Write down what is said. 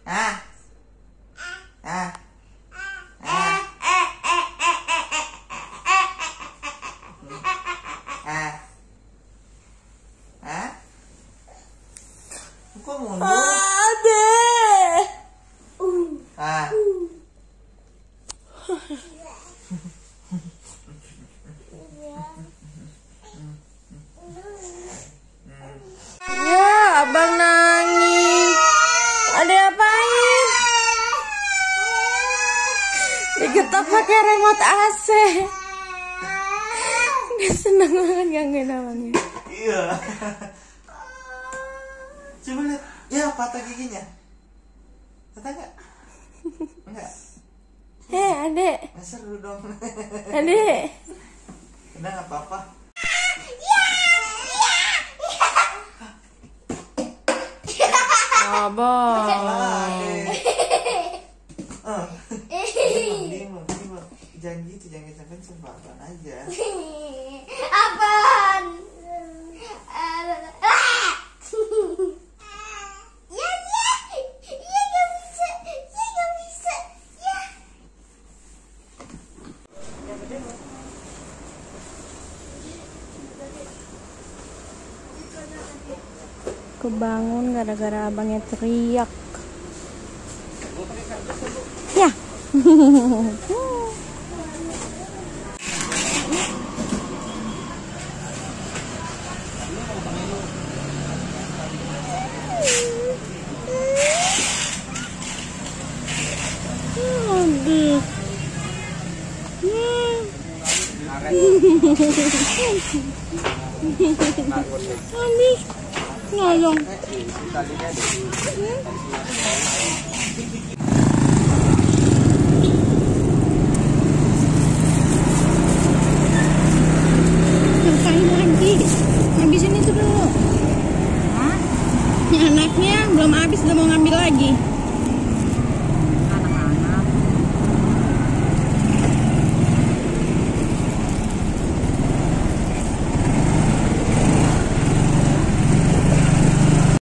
Ah. Ah. Kok mundur? Adek. Ah. Ya, abang nangis. Adek apain? Digetok pakai remote AC. Dia seneng banget gangguin abangnya. Iya. Coba lihat. Ya, patah giginya. Patah nggak? Enggak. Adek. Nggak seru dong. Adek. Udah nggak apa-apa. Abang. Diam. Jangan gitu, jangan sampai sebaban aja. Apaan? Kebangun gara-gara abangnya teriak. Ya. Habis nolong. Ngapain lagi? Habisin itu dulu. Anaknya belum habis udah mau ngambil lagi.